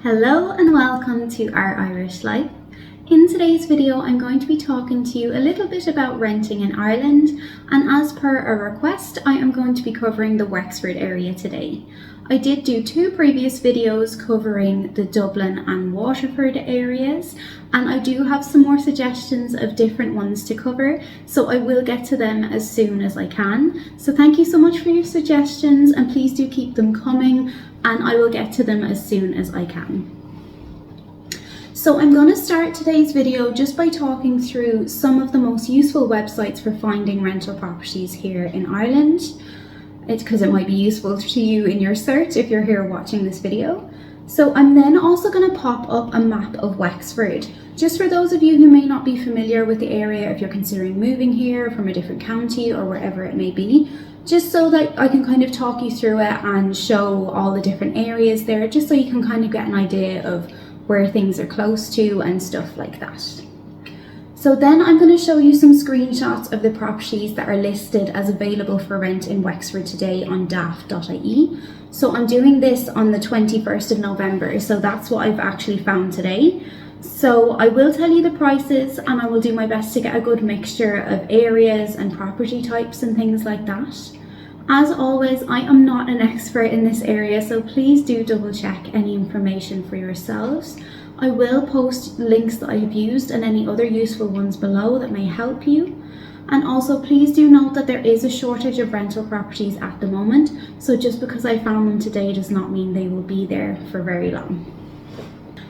Hello and welcome to Our Irish Life. In today's video, I'm going to be talking to you a little bit about renting in Ireland, and as per a request, I am going to be covering the Wexford area today. I did do two previous videos covering the Dublin and Waterford areas, and I do have some more suggestions of different ones to cover, so I will get to them as soon as I can. So thank you so much for your suggestions, and please do keep them coming, and I will get to them as soon as I can. So I'm going to start today's video just by talking through some of the most useful websites for finding rental properties here in Ireland. It's because it might be useful to you in your search if you're here watching this video. So I'm then also going to pop up a map of Wexford, just for those of you who may not be familiar with the area if you're considering moving here from a different county or wherever it may be, just so that I can kind of talk you through it and show all the different areas there, just so you can kind of get an idea of where things are close to and stuff like that. So then I'm going to show you some screenshots of the properties that are listed as available for rent in Wexford today on daft.ie. So I'm doing this on the 21st of November, so that's what I've actually found today. So I will tell you the prices, and I will do my best to get a good mixture of areas and property types and things like that. As always, I am not an expert in this area, so please do double check any information for yourselves. I will post links that I have used and any other useful ones below that may help you. And also please do note that there is a shortage of rental properties at the moment, so just because I found them today does not mean they will be there for very long.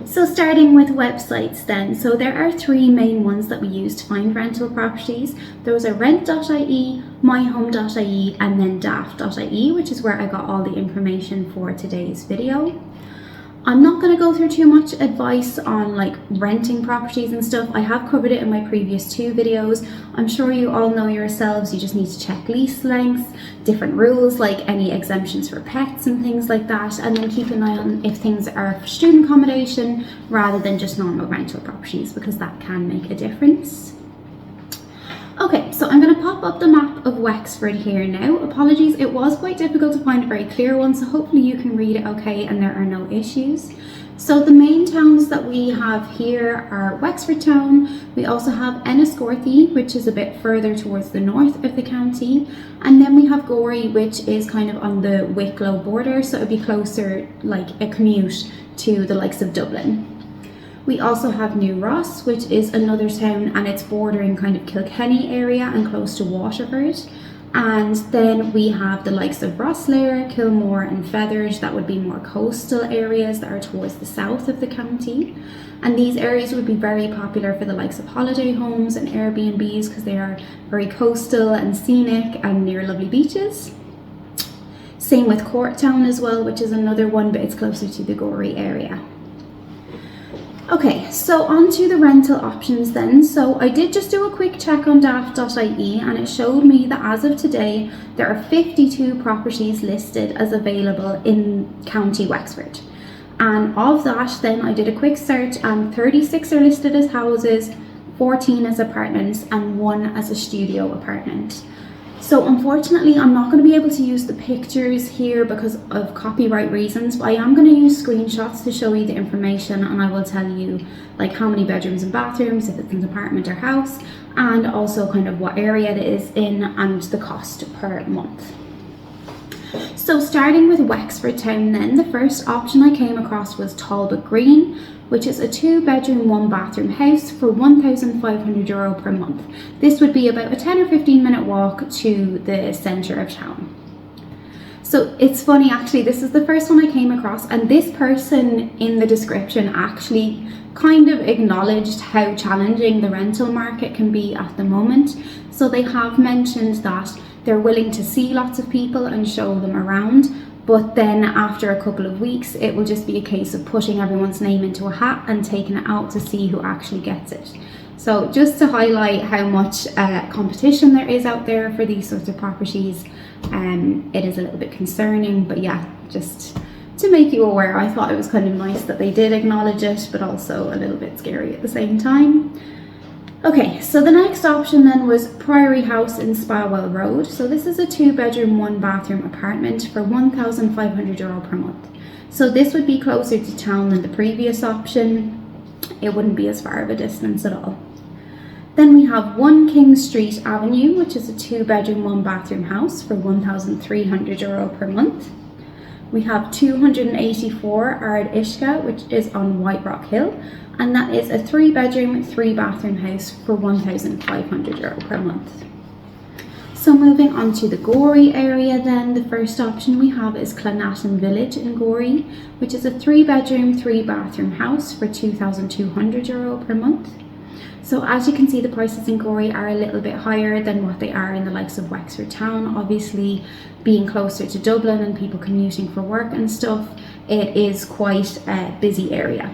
So starting with websites then, so there are three main ones that we use to find rental properties. Those are rent.ie, myhome.ie and then daft.ie, which is where I got all the information for today's video. I'm not going to go through too much advice on like renting properties and stuff. I have covered it in my previous two videos. I'm sure you all know yourselves, you just need to check lease lengths, different rules like any exemptions for pets and things like that, and then keep an eye on if things are for student accommodation rather than just normal rental properties, because that can make a difference. Okay, so I'm going to pop up the map of Wexford here now. Apologies, it was quite difficult to find a very clear one, so hopefully you can read it okay and there are no issues. So the main towns that we have here are Wexford town. We also have Enniscorthy, which is a bit further towards the north of the county, and then we have Gorey, which is kind of on the Wicklow border, so it would be closer, like a commute to the likes of Dublin. We also have New Ross, which is another town, and it's bordering kind of Kilkenny area and close to Waterford. And then we have the likes of Rosslare, Kilmore and Feathers, that would be more coastal areas that are towards the south of the county. And these areas would be very popular for the likes of holiday homes and Airbnbs because they are very coastal and scenic and near lovely beaches. Same with Corktown as well, which is another one, but it's closer to the Gorey area. Okay, so on to the rental options then. So I did just do a quick check on daft.ie and it showed me that as of today, there are 52 properties listed as available in County Wexford. And of that, then I did a quick search and 36 are listed as houses, 14 as apartments and 1 as a studio apartment. So unfortunately, I'm not going to be able to use the pictures here because of copyright reasons, but I am going to use screenshots to show you the information, and I will tell you like how many bedrooms and bathrooms, if it's an apartment or house, and also kind of what area it is in and the cost per month. So starting with Wexford town then, the first option I came across was Talbot Green, which is a 2-bedroom, 1-bathroom house for €1,500 per month. This would be about a 10 or 15 minute walk to the centre of town. So it's funny actually, this is the first one I came across, and this person in the description actually kind of acknowledged how challenging the rental market can be at the moment. So they have mentioned that they're willing to see lots of people and show them around, but then after a couple of weeks it will just be a case of putting everyone's name into a hat and taking it out to see who actually gets it. So just to highlight how much competition there is out there for these sorts of properties, it is a little bit concerning, but yeah, just to make you aware, I thought it was kind of nice that they did acknowledge it, but also a little bit scary at the same time. Okay, so the next option then was Priory House in Spawell Road. So this is a 2-bedroom, 1-bathroom apartment for €1,500 per month. So this would be closer to town than the previous option. It wouldn't be as far of a distance at all. Then we have 1 King Street Avenue, which is a 2-bedroom, 1-bathroom house for €1,300 per month. We have 284 Ard Ishka, which is on White Rock Hill, and that is a 3-bedroom, 3-bathroom house for €1,500 per month. So moving on to the Gorey area then, the first option we have is Clonatton Village in Gorey, which is a 3-bedroom, 3-bathroom house for €2,200 per month. So as you can see, the prices in Gorey are a little bit higher than what they are in the likes of Wexford town. Obviously, being closer to Dublin and people commuting for work and stuff, it is quite a busy area.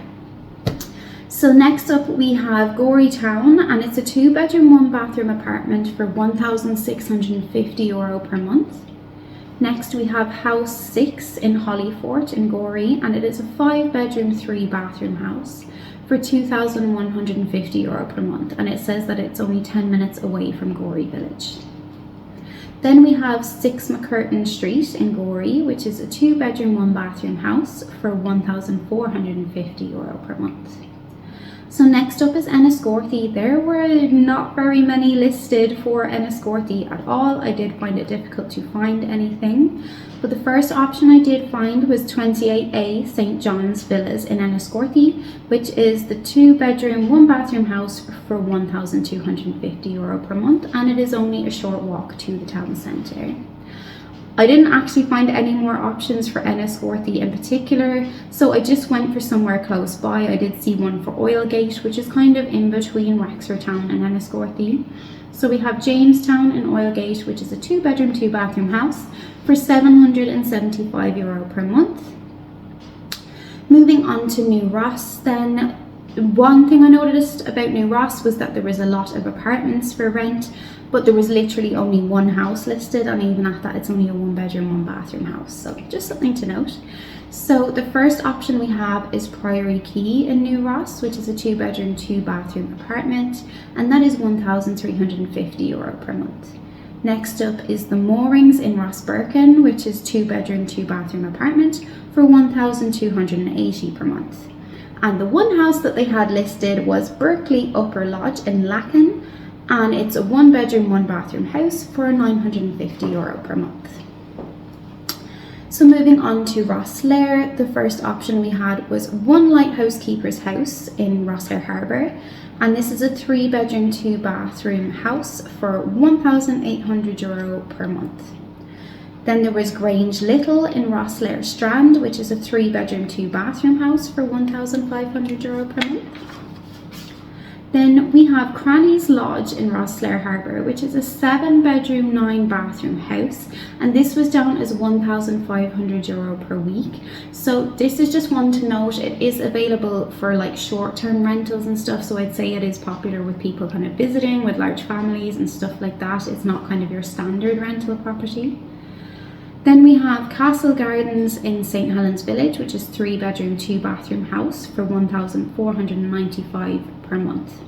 So next up we have Gorey town, and it's a 2-bedroom, 1-bathroom apartment for €1,650 per month. Next we have House 6 in Hollyfort in Gorey, and it is a 5-bedroom, 3-bathroom house for €2,150 per month, and it says that it's only 10 minutes away from Gorey village. Then we have 6 McCurtain Street in Gorey, which is a 2-bedroom, 1-bathroom house for €1,450 per month. So next up is Enniscorthy. There were not very many listed for Enniscorthy at all. I did find it difficult to find anything. But the first option I did find was 28A St John's Villas in Enniscorthy, which is the 2-bedroom, 1-bathroom house for €1,250 per month, and it is only a short walk to the town centre. I didn't actually find any more options for Enniscorthy in particular, so I just went for somewhere close by. I did see one for Oilgate, which is kind of in between Wexford town and Enniscorthy. So we have Jamestown in Oilgate, which is a 2-bedroom, 2-bathroom house for €775 per month. Moving on to New Ross then. One thing I noticed about New Ross was that there was a lot of apartments for rent, but there was literally only one house listed, and even at that it's only a 1-bedroom, 1-bathroom house, so just something to note. So the first option we have is Priory Quay in New Ross, which is a 2-bedroom, 2-bathroom apartment, and that is €1,350 per month. Next up is the Moorings in Ross Birkin, which is 2-bedroom, 2-bathroom apartment for €1,280 per month. And the one house that they had listed was Berkeley Upper Lodge in Lacken, and it's a 1-bedroom, 1-bathroom house for €950 per month. So moving on to Rosslare, the first option we had was One Lighthouse Keeper's House in Rosslare Harbour, and this is a 3-bedroom, 2-bathroom house for €1,800 per month. Then there was Grange Little in Rosslare Strand, which is a 3-bedroom, 2-bathroom house for €1,500 per month. Then we have Cranny's Lodge in Rosslare Harbour, which is a 7-bedroom, 9-bathroom house, and this was down as €1,500 per week. So this is just one to note. It is available for like short-term rentals and stuff, so I'd say it is popular with people kind of visiting with large families and stuff like that. It's not kind of your standard rental property. Then we have Castle Gardens in St Helens Village, which is 3-bedroom, 2-bathroom house for €1,495 per month.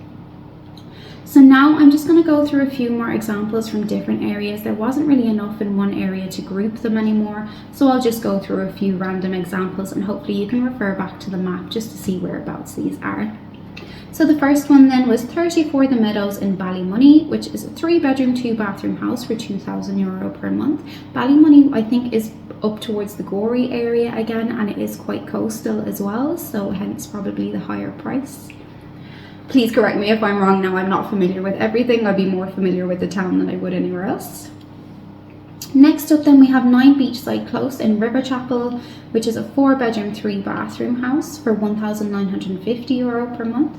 So now I'm just going to go through a few more examples from different areas. There wasn't really enough in one area to group them anymore, so I'll just go through a few random examples, and hopefully you can refer back to the map just to see whereabouts these are. So the first one then was 34 The Meadows in Ballymoney, which is a 3-bedroom, 2-bathroom house for €2,000 per month. Ballymoney, I think, is up towards the Gorey area again, and it is quite coastal as well, so hence probably the higher price. Please correct me if I'm wrong now. I'm not familiar with everything. I'd be more familiar with the town than I would anywhere else. Next up then we have 9 Beachside Close in Riverchapel, which is a 4-bedroom, 3-bathroom house for €1,950 per month.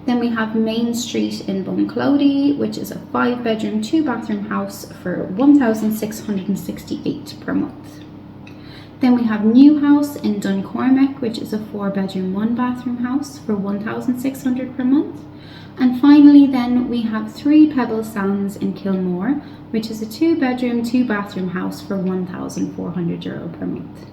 Then we have Main Street in Bunclody, which is a 5-bedroom, 2-bathroom house for €1,668 per month. Then we have New House in Duncormac, which is a 4-bedroom, 1-bathroom house for €1,600 per month. And finally then we have 3 Pebble Sands in Kilmore, which is a 2-bedroom, 2-bathroom house for €1,400 per month.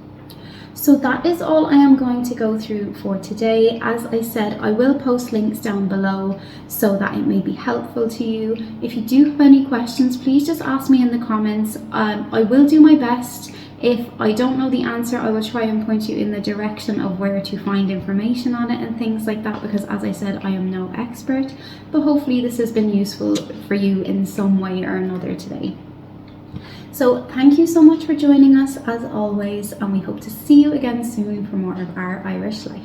So that is all I am going to go through for today. As I said, I will post links down below so that it may be helpful to you. If you do have any questions, please just ask me in the comments. I will do my best If I don't know the answer, I will try and point you in the direction of where to find information on it and things like that, because as I said, I am no expert, but hopefully this has been useful for you in some way or another today. So thank you so much for joining us as always, and we hope to see you again soon for more of Our Irish Life.